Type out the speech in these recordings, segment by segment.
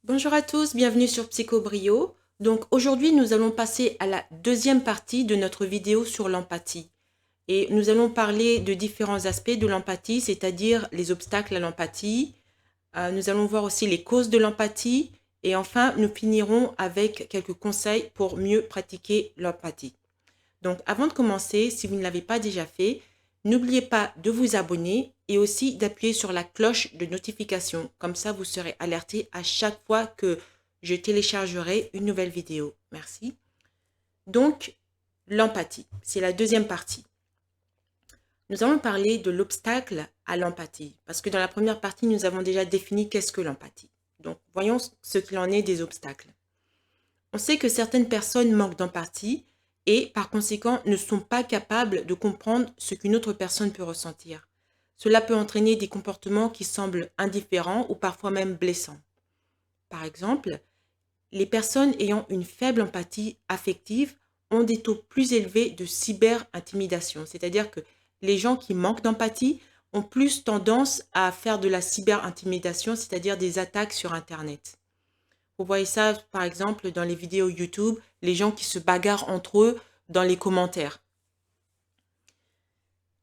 Bonjour à tous, bienvenue sur Psychobrio. Donc aujourd'hui, nous allons passer à la deuxième partie de notre vidéo sur l'empathie. Et nous allons parler de différents aspects de l'empathie, c'est-à-dire les obstacles à l'empathie. Nous allons voir aussi les causes de l'empathie. Et enfin, nous finirons avec quelques conseils pour mieux pratiquer l'empathie. Donc avant de commencer, si vous ne l'avez pas déjà fait, n'oubliez pas de vous abonner et aussi d'appuyer sur la cloche de notification. Comme ça, vous serez alerté à chaque fois que je téléchargerai une nouvelle vidéo. Merci. Donc, l'empathie, c'est la deuxième partie. Nous allons parler de l'obstacle à l'empathie, parce que dans la première partie, nous avons déjà défini qu'est-ce que l'empathie. Donc, voyons ce qu'il en est des obstacles. On sait que certaines personnes manquent d'empathie et, par conséquent, ne sont pas capables de comprendre ce qu'une autre personne peut ressentir. Cela peut entraîner des comportements qui semblent indifférents ou parfois même blessants. Par exemple, les personnes ayant une faible empathie affective ont des taux plus élevés de cyber-intimidation, c'est-à-dire que les gens qui manquent d'empathie ont plus tendance à faire de la cyber-intimidation, c'est-à-dire des attaques sur Internet. Vous voyez ça, par exemple, dans les vidéos YouTube, les gens qui se bagarrent entre eux dans les commentaires.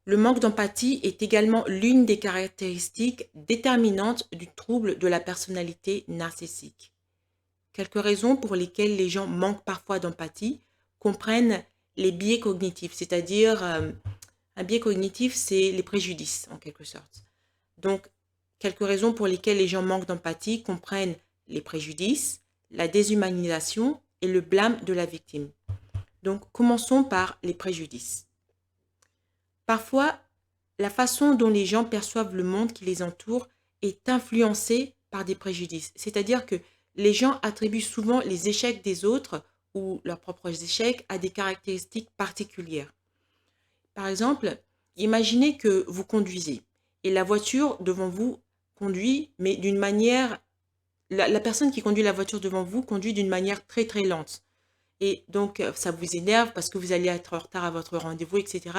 Le manque d'empathie est également l'une des caractéristiques déterminantes du trouble de la personnalité narcissique. Quelques raisons pour lesquelles les gens manquent parfois d'empathie comprennent les biais cognitifs, c'est-à-dire un biais cognitif, c'est les préjudices en quelque sorte. Donc, quelques raisons pour lesquelles les gens manquent d'empathie comprennent les préjudices, la déshumanisation et le blâme de la victime. Donc, commençons par les préjudices. Parfois, la façon dont les gens perçoivent le monde qui les entoure est influencée par des préjudices. C'est-à-dire que les gens attribuent souvent les échecs des autres ou leurs propres échecs à des caractéristiques particulières. Par exemple, imaginez que vous conduisez et la voiture devant vous conduit, mais d'une manière, la personne qui conduit la voiture devant vous conduit d'une manière très très lente. Et donc, ça vous énerve parce que vous allez être en retard à votre rendez-vous, etc.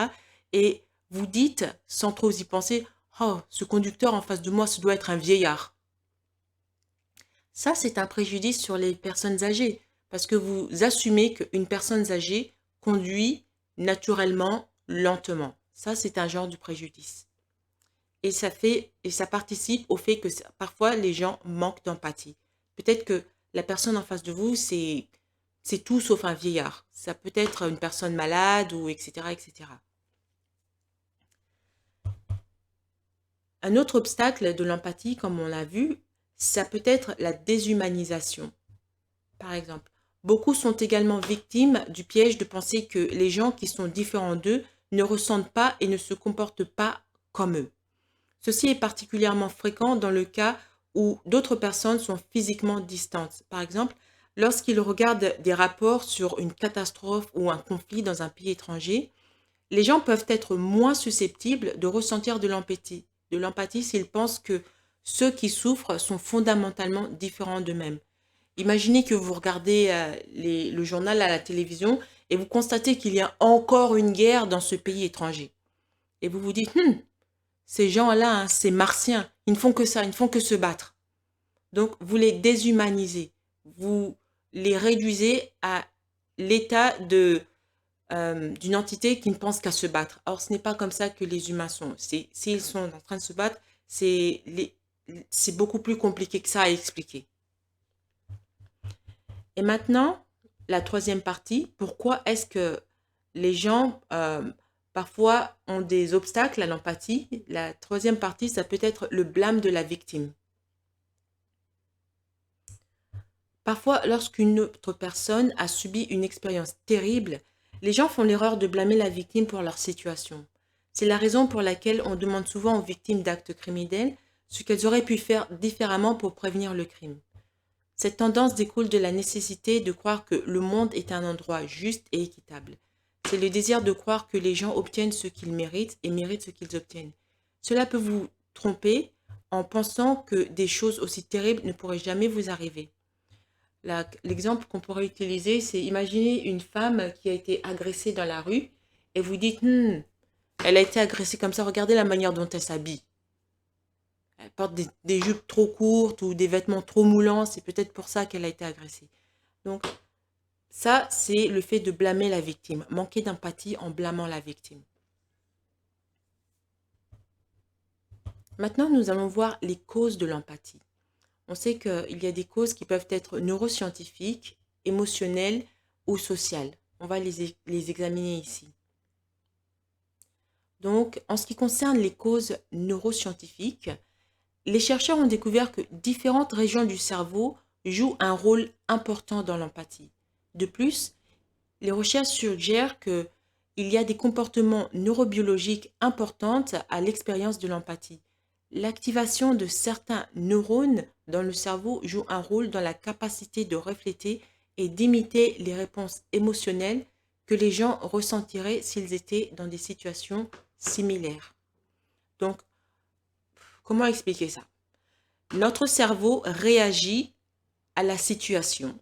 Et vous dites, sans trop y penser, oh, ce conducteur en face de moi, ce doit être un vieillard. Ça, c'est un préjudice sur les personnes âgées, parce que vous assumez qu'une personne âgée conduit naturellement lentement. Ça, c'est un genre de préjudice. Et ça participe au fait que parfois les gens manquent d'empathie. Peut-être que la personne en face de vous, c'est tout sauf un vieillard. Ça peut être une personne malade ou etc., etc. Un autre obstacle de l'empathie, comme on l'a vu, ça peut être la déshumanisation. Par exemple, beaucoup sont également victimes du piège de penser que les gens qui sont différents d'eux ne ressentent pas et ne se comportent pas comme eux. Ceci est particulièrement fréquent dans le cas où d'autres personnes sont physiquement distantes. Par exemple, lorsqu'ils regardent des rapports sur une catastrophe ou un conflit dans un pays étranger, les gens peuvent être moins susceptibles de ressentir de l'empathie s'ils pensent que ceux qui souffrent sont fondamentalement différents d'eux-mêmes. Imaginez que vous regardez le journal à la télévision et vous constatez qu'il y a encore une guerre dans ce pays étranger. Et vous vous dites, ces gens-là, hein, ces martiens, ils ne font que ça, ils ne font que se battre. Donc, vous les déshumanisez. Vous les réduisez à l'état d'une entité qui ne pense qu'à se battre. Or, ce n'est pas comme ça que les humains sont. S'ils sont en train de se battre, c'est beaucoup plus compliqué que ça à expliquer. Et maintenant, la troisième partie, pourquoi est-ce que les gens parfois ont des obstacles à l'empathie? La troisième partie, ça peut être le blâme de la victime. Parfois, lorsqu'une autre personne a subi une expérience terrible, les gens font l'erreur de blâmer la victime pour leur situation. C'est la raison pour laquelle on demande souvent aux victimes d'actes criminels ce qu'elles auraient pu faire différemment pour prévenir le crime. Cette tendance découle de la nécessité de croire que le monde est un endroit juste et équitable. C'est le désir de croire que les gens obtiennent ce qu'ils méritent et méritent ce qu'ils obtiennent. Cela peut vous tromper en pensant que des choses aussi terribles ne pourraient jamais vous arriver. L'exemple qu'on pourrait utiliser, c'est imaginer une femme qui a été agressée dans la rue et vous dites, elle a été agressée comme ça, regardez la manière dont elle s'habille. Elle porte des jupes trop courtes ou des vêtements trop moulants, c'est peut-être pour ça qu'elle a été agressée. Donc, ça, c'est le fait de blâmer la victime, manquer d'empathie en blâmant la victime. Maintenant, nous allons voir les causes de l'empathie. On sait qu'il y a des causes qui peuvent être neuroscientifiques, émotionnelles ou sociales. On va les examiner ici. Donc, en ce qui concerne les causes neuroscientifiques, les chercheurs ont découvert que différentes régions du cerveau jouent un rôle important dans l'empathie. De plus, les recherches suggèrent qu'il y a des comportements neurobiologiques importants à l'expérience de l'empathie. L'activation de certains neurones dans le cerveau joue un rôle dans la capacité de refléter et d'imiter les réponses émotionnelles que les gens ressentiraient s'ils étaient dans des situations similaires. Donc, comment expliquer ça? Notre cerveau réagit à la situation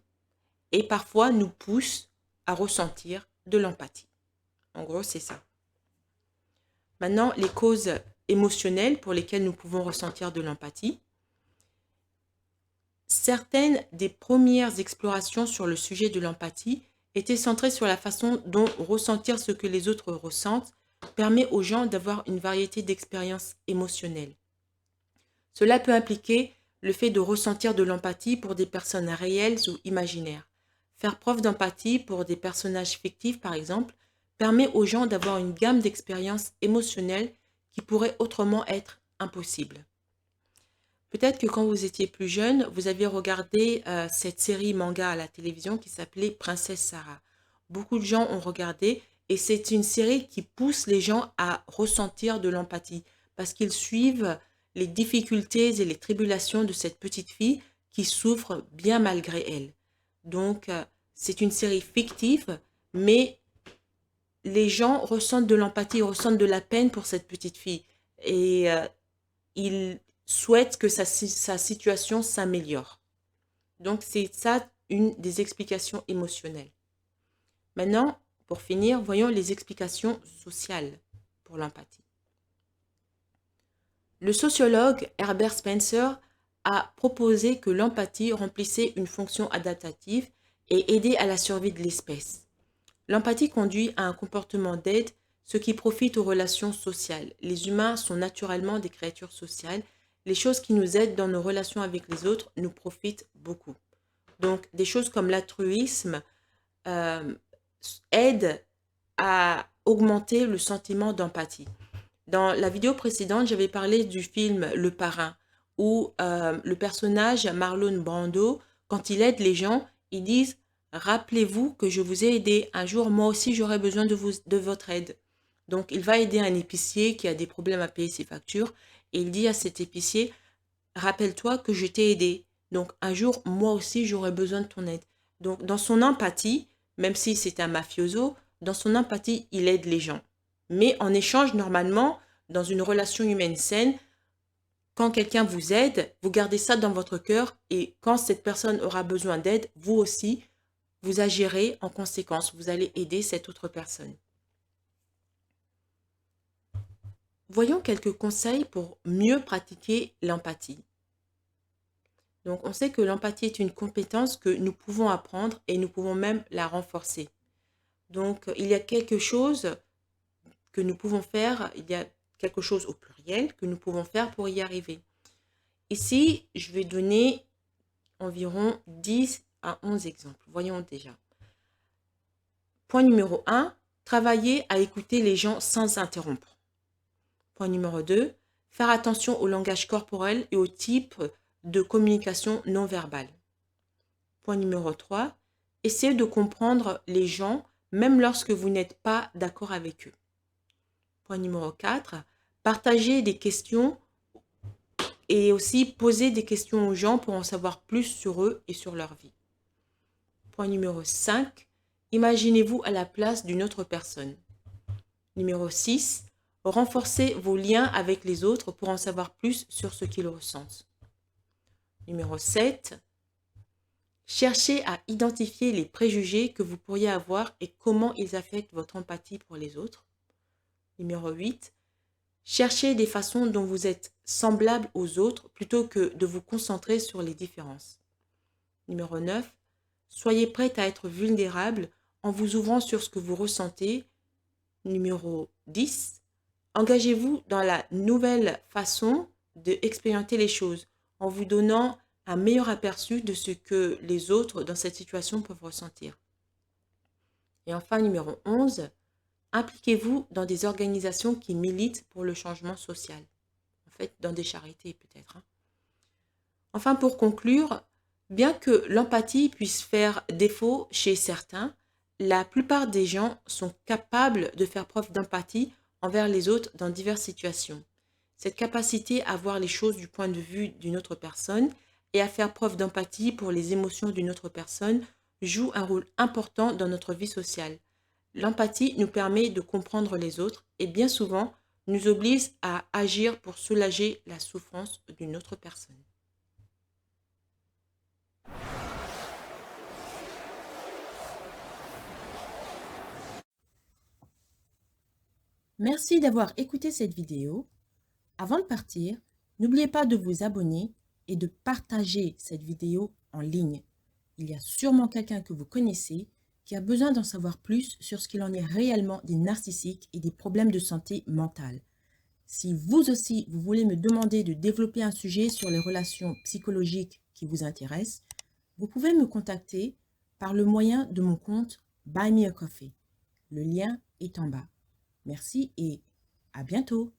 et parfois nous pousse à ressentir de l'empathie. En gros, c'est ça. Maintenant, les causes émotionnelles pour lesquelles nous pouvons ressentir de l'empathie. Certaines des premières explorations sur le sujet de l'empathie étaient centrées sur la façon dont ressentir ce que les autres ressentent permet aux gens d'avoir une variété d'expériences émotionnelles. Cela peut impliquer le fait de ressentir de l'empathie pour des personnes réelles ou imaginaires. Faire preuve d'empathie pour des personnages fictifs, par exemple, permet aux gens d'avoir une gamme d'expériences émotionnelles qui pourraient autrement être impossibles. Peut-être que quand vous étiez plus jeune, vous aviez regardé cette série manga à la télévision qui s'appelait Princesse Sarah. Beaucoup de gens ont regardé et c'est une série qui pousse les gens à ressentir de l'empathie parce qu'ils suivent les difficultés et les tribulations de cette petite fille qui souffre bien malgré elle. Donc, c'est une série fictive, mais les gens ressentent de l'empathie, ressentent de la peine pour cette petite fille. Et ils souhaitent que sa situation s'améliore. Donc, c'est ça une des explications émotionnelles. Maintenant, pour finir, voyons les explications sociales pour l'empathie. Le sociologue Herbert Spencer a proposé que l'empathie remplissait une fonction adaptative et aidait à la survie de l'espèce. L'empathie conduit à un comportement d'aide, ce qui profite aux relations sociales. Les humains sont naturellement des créatures sociales. Les choses qui nous aident dans nos relations avec les autres nous profitent beaucoup. Donc, des choses comme l'altruisme aident à augmenter le sentiment d'empathie. Dans la vidéo précédente, j'avais parlé du film Le Parrain, où le personnage Marlon Brando, quand il aide les gens, ils disent « Rappelez-vous que je vous ai aidé. Un jour, moi aussi, j'aurai besoin de votre aide. » Donc, il va aider un épicier qui a des problèmes à payer ses factures et il dit à cet épicier « Rappelle-toi que je t'ai aidé. Donc, un jour, moi aussi, j'aurai besoin de ton aide. » Donc, dans son empathie, même si c'est un mafioso, dans son empathie, il aide les gens. Mais en échange, normalement, dans une relation humaine saine, quand quelqu'un vous aide, vous gardez ça dans votre cœur et quand cette personne aura besoin d'aide, vous aussi, vous agirez en conséquence. Vous allez aider cette autre personne. Voyons quelques conseils pour mieux pratiquer l'empathie. Donc, on sait que l'empathie est une compétence que nous pouvons apprendre et nous pouvons même la renforcer. Donc, il y a quelque chose que nous pouvons faire, il y a quelque chose au pluriel que nous pouvons faire pour y arriver. Ici, je vais donner environ 10 à 11 exemples. Voyons déjà. Point numéro 1, travailler à écouter les gens sans interrompre. Point numéro 2, faire attention au langage corporel et au type de communication non verbale. Point numéro 3, essayez de comprendre les gens même lorsque vous n'êtes pas d'accord avec eux. Point numéro 4, partager des questions et aussi poser des questions aux gens pour en savoir plus sur eux et sur leur vie. Point numéro 5, imaginez-vous à la place d'une autre personne. Numéro 6, renforcez vos liens avec les autres pour en savoir plus sur ce qu'ils ressentent. Numéro 7, cherchez à identifier les préjugés que vous pourriez avoir et comment ils affectent votre empathie pour les autres. Numéro 8, Cherchez des façons dont vous êtes semblable aux autres plutôt que de vous concentrer sur les différences. Numéro 9. Soyez prête à être vulnérable en vous ouvrant sur ce que vous ressentez. Numéro 10. Engagez-vous dans la nouvelle façon d'expérimenter les choses en vous donnant un meilleur aperçu de ce que les autres dans cette situation peuvent ressentir. Et enfin, numéro 11. Impliquez-vous dans des organisations qui militent pour le changement social. En fait, dans des charités peut-être. Enfin, pour conclure, bien que l'empathie puisse faire défaut chez certains, la plupart des gens sont capables de faire preuve d'empathie envers les autres dans diverses situations. Cette capacité à voir les choses du point de vue d'une autre personne et à faire preuve d'empathie pour les émotions d'une autre personne joue un rôle important dans notre vie sociale. L'empathie nous permet de comprendre les autres et bien souvent nous oblige à agir pour soulager la souffrance d'une autre personne. Merci d'avoir écouté cette vidéo. Avant de partir, n'oubliez pas de vous abonner et de partager cette vidéo en ligne. Il y a sûrement quelqu'un que vous connaissez qui a besoin d'en savoir plus sur ce qu'il en est réellement des narcissiques et des problèmes de santé mentale. Si vous aussi, vous voulez me demander de développer un sujet sur les relations psychologiques qui vous intéressent, vous pouvez me contacter par le moyen de mon compte Buy Me a Coffee. Le lien est en bas. Merci et à bientôt.